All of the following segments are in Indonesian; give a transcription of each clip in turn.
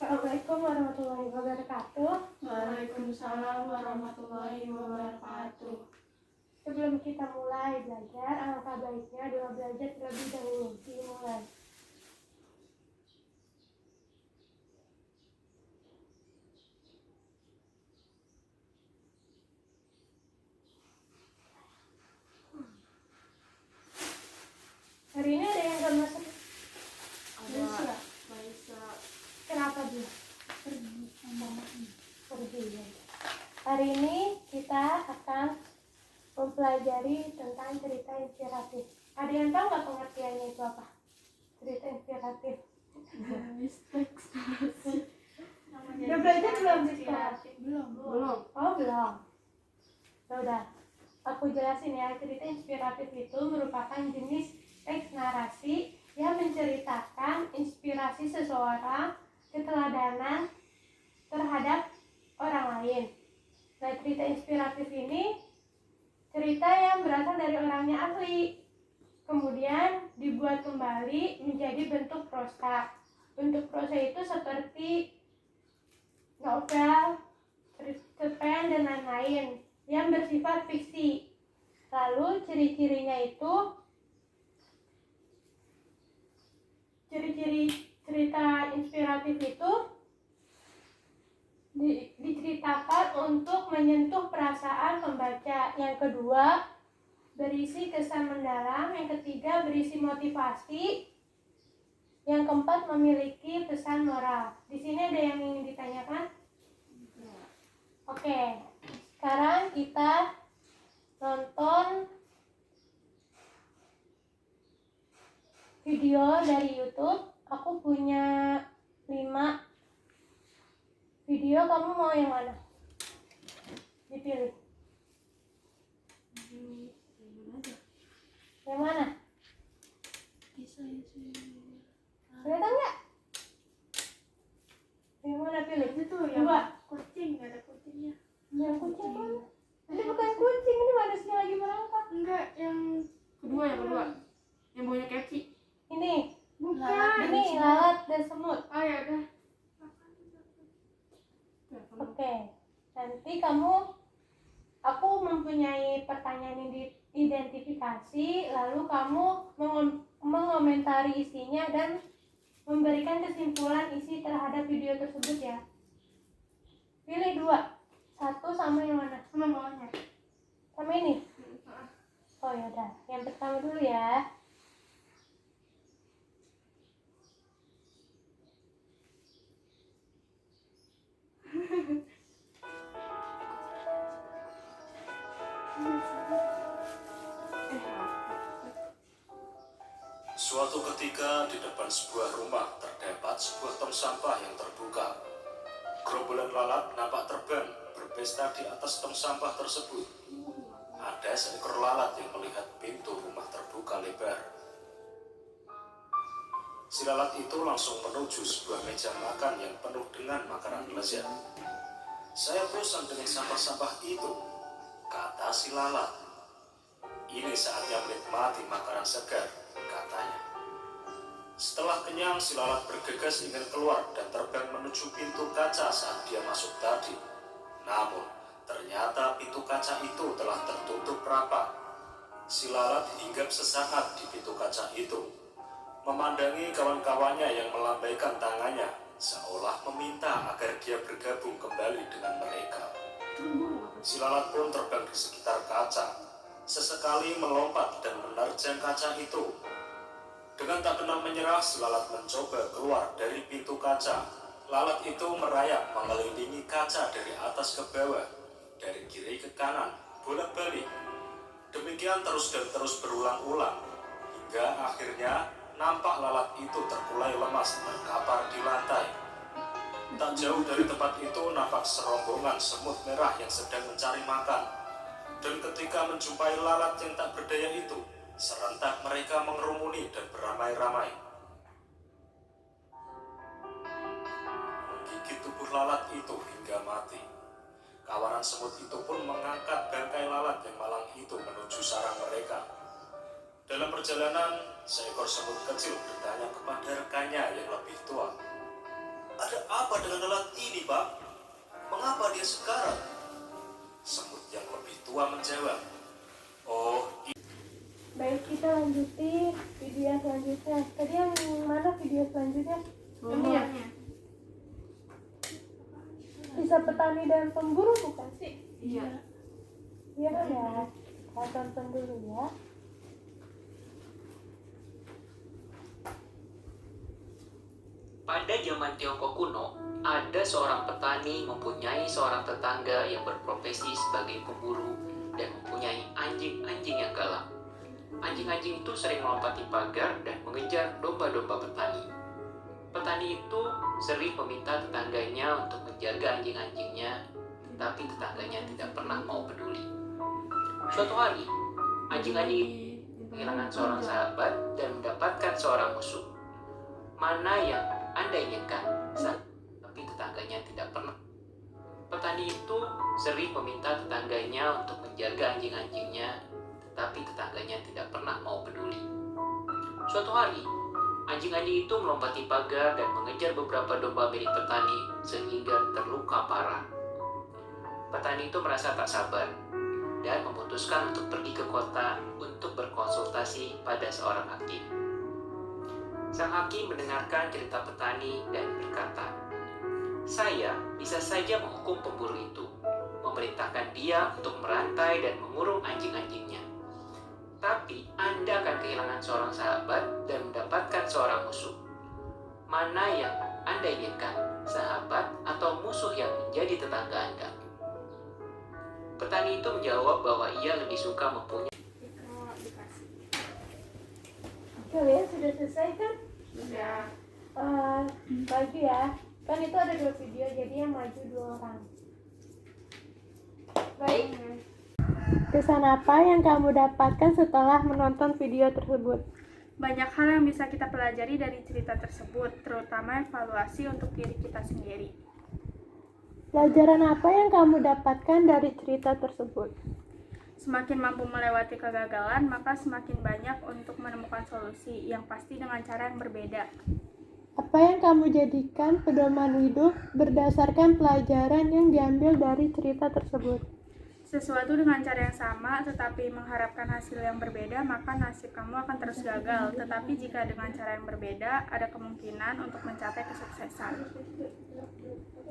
Assalamualaikum warahmatullahi wabarakatuh. Waalaikumsalam warahmatullahi wabarakatuh. Sebelum kita mulai belajar, alangkah baiknya doa belajar terlebih dahulu. Dimulai. Hari ini ada yang gak masuk? Ada Maisa. Kenapa dia? Pergi. Hari ini kita akan mempelajari tentang cerita inspiratif. Ada yang tahu nggak pengertiannya itu apa? Cerita inspiratif. Udah belajar belum di sekolah? Belum. Oh belum. Udah. Aku jelasin ya. Cerita inspiratif itu merupakan jenis teks narasi yang menceritakan inspirasi seseorang, keteladanan terhadap orang lain. Nah, cerita inspiratif ini cerita yang berasal dari orangnya asli, kemudian dibuat kembali menjadi bentuk prosa. Bentuk prosa itu seperti novel, cerpen, dan lain-lain yang bersifat fiksi. Lalu ciri-ciri cerita inspiratif itu diceritakan untuk menyentuh perasaan pembaca. Yang kedua, berisi kesan mendalam. Yang ketiga, berisi motivasi. Yang keempat, memiliki pesan moral. Di sini ada yang ingin ditanyakan? Oke, sekarang kita nonton video dari YouTube. Aku punya 5 video. Kamu mau yang mana? Dipilih. Yang mana? Kelihatan nggak? Yang mana pilih? Itu yang dua. Kucing, nggak ada kucingnya. Yang kucing mana? Ini bukan kucing, ini manusia lagi merangkak. Enggak, yang kedua. Yang baunya keci. Ini. Bukan. Ini lalat dan semut. Oh ya udah. Oke. Nanti aku mempunyai pertanyaan identifikasi, lalu kamu mengomentari isinya dan memberikan kesimpulan isi terhadap video tersebut ya. Pilih 2. Satu sama yang mana? Sama bawahnya. Sama ini? Oh yaudah, yang pertama dulu ya. Suatu ketika di depan sebuah rumah terdapat sebuah tong sampah yang terbuka. Gerombolan lalat nampak terbang berpesta di atas tong sampah tersebut. Ada seekor lalat yang melihat pintu rumah terbuka lebar. Si lalat itu langsung menuju sebuah meja makan yang penuh dengan makanan lezat. "Saya bosan dengan sampah-sampah itu," kata si lalat. "Ini saatnya menikmati makanan segar," katanya. Setelah kenyang, si lalat bergegas ingin keluar dan terbang menuju pintu kaca saat dia masuk tadi. Namun, ternyata pintu kaca itu telah tertutup rapat. Si lalat hinggap sesaat di pintu kaca itu, memandangi kawan-kawannya yang melambaikan tangannya, seolah meminta agar dia bergabung kembali dengan mereka. Si lalat pun terbang di sekitar kaca, sesekali melompat dan menerjang kaca itu. Dengan tak kenal menyerah, si lalat mencoba keluar dari pintu kaca. Lalat itu merayap mengelilingi kaca dari atas ke bawah, dari kiri ke kanan, bolak-balik. Demikian terus dan terus berulang-ulang, hingga akhirnya nampak lalat itu terkulai lemas terkapar di lantai. Tak jauh dari tempat itu nampak serombongan semut merah yang sedang mencari makan. Dan ketika menjumpai lalat yang tak berdaya itu, serentak mereka mengerumuni dan beramai-ramai, menggigit tubuh lalat itu hingga mati. Kawanan semut itu pun mengangkat bangkai lalat yang malang itu menuju sarang mereka. Dalam perjalanan, seekor semut kecil bertanya kepada rekannya yang lebih tua, Ada apa dengan lelaki ini, Pak? Mengapa dia sekarat? Semut yang lebih tua menjawab, oh, Baik, kita lanjuti video selanjutnya. Tadi yang mana video selanjutnya? Ini ya? Bawahnya. Kisah petani dan pemburu bukan sih? Iya. Iya ya. Kita tonton dulu ya. Pada zaman Tiongkok kuno, ada seorang petani mempunyai seorang tetangga yang berprofesi sebagai pemburu dan mempunyai anjing-anjing yang galak. Anjing-anjing itu sering melompati pagar dan mengejar domba-domba petani. Petani itu sering meminta tetangganya untuk menjaga anjing-anjingnya, tetapi tetangganya tidak pernah mau peduli. Suatu hari, anjing-anjing itu kehilangan seorang sahabat dan mendapatkan seorang musuh. Mana yang Anda inginkan? Tapi tetangganya tidak pernah. Petani itu sering meminta tetangganya untuk menjaga anjing-anjingnya, tetapi tetangganya tidak pernah mau peduli. Suatu hari, anjing-anjing itu melompati pagar dan mengejar beberapa domba milik petani sehingga terluka parah. Petani itu merasa tak sabar dan memutuskan untuk pergi ke kota untuk berkonsultasi pada seorang hakim. Sang hakim mendengarkan cerita petani dan berkata, "Saya bisa saja menghukum pemburu itu, memerintahkan dia untuk merantai dan mengurung anjing-anjingnya. Tapi Anda akan kehilangan seorang sahabat dan mendapatkan seorang musuh. Mana yang Anda inginkan, sahabat atau musuh yang menjadi tetangga Anda?" Petani itu menjawab bahwa ia lebih suka mempunyai. Kalian sudah selesai kan? Sudah. Maju ya. Kan itu ada 2 video, jadi yang maju 2 orang. Baik. Kesan apa yang kamu dapatkan setelah menonton video tersebut? Banyak hal yang bisa kita pelajari dari cerita tersebut, terutama evaluasi untuk diri kita sendiri. Pelajaran apa yang kamu dapatkan dari cerita tersebut? Semakin mampu melewati kegagalan, maka semakin banyak untuk menemukan solusi, yang pasti dengan cara yang berbeda. Apa yang kamu jadikan pedoman hidup berdasarkan pelajaran yang diambil dari cerita tersebut? Sesuatu dengan cara yang sama, tetapi mengharapkan hasil yang berbeda, maka nasib kamu akan terus gagal. Tetapi jika dengan cara yang berbeda, ada kemungkinan untuk mencapai kesuksesan.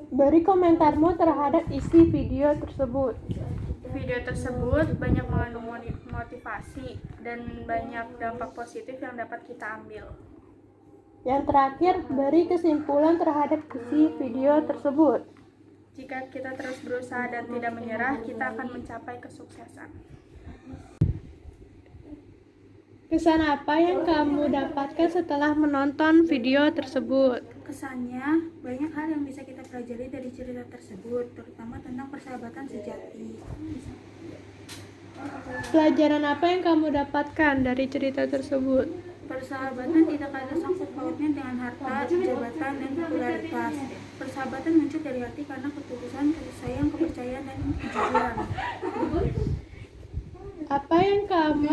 Beri komentarmu terhadap isi video tersebut. Video tersebut banyak mengandung motivasi dan banyak dampak positif yang dapat kita ambil. Yang terakhir, beri kesimpulan terhadap isi video tersebut. Jika kita terus berusaha dan tidak menyerah, kita akan mencapai kesuksesan. Kesan apa yang kamu dapatkan setelah menonton video tersebut? Kesannya, banyak hal yang bisa kita pelajari dari cerita tersebut, terutama tentang persahabatan sejati. Pelajaran apa yang kamu dapatkan dari cerita tersebut? Persahabatan tidak ada sangkut pautnya dengan harta, jabatan, dan popularitas. Persahabatan muncul dari hati karena ketulusan, kasih sayang, kepercayaan, dan kejujuran. Apa yang kamu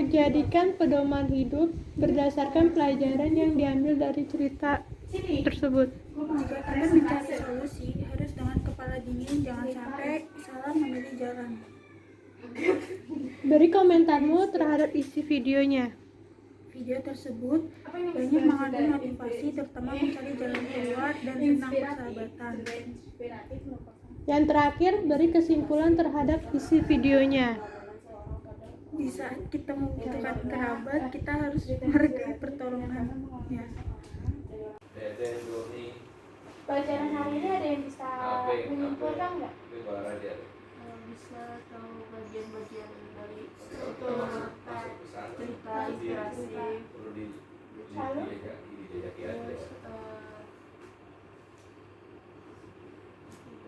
jadikan pedoman hidup berdasarkan pelajaran yang diambil dari cerita tersebut? Jika kita mencari solusi, harus dengan kepala dingin, jangan sampai salah memilih jalan. Beri komentarmu terhadap isi videonya. Video tersebut banyak mengandung motivasi, terutama mencari jalan keluar dan tentang persahabatan. Yang terakhir, beri kesimpulan terhadap isi videonya. Di saat kita membutuhkan kerabat, kita harus menghargai pertolongannya. Pelajaran hari ini ada yang bisa menyimpulkan nggak? Bisa tahu bagian-bagian dari cerita inspirasi. Lalu?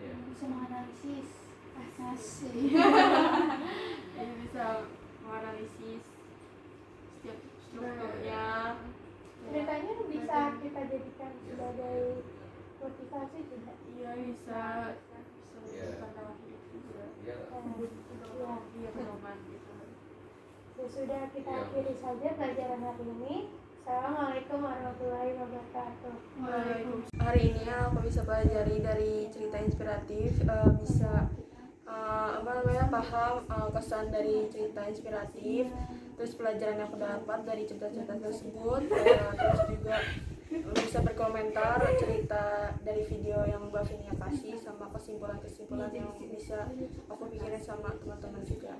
Terus bisa menganalisis asasi. Jadi bisa menganalisis setiap strukturnya. Ceritanya bisa kita jadikan sebagai motivasi tidak? Iya bisa pandangan hidup juga. Ya. Iya pedoman gitu. Sudah kita akhiri saja pelajaran hari ini. Assalamualaikum warahmatullahi wabarakatuh. wabarakatuh. Hari ini aku bisa pelajari dari cerita inspiratif, bisa paham kesan dari cerita inspiratif, terus pelajaran yang aku dapat dari cerita-cerita tersebut, terus juga bisa berkomentar cerita dari video yang Mbak Vinia kasih sama kesimpulan-kesimpulan yang bisa aku pikirin sama teman-teman juga.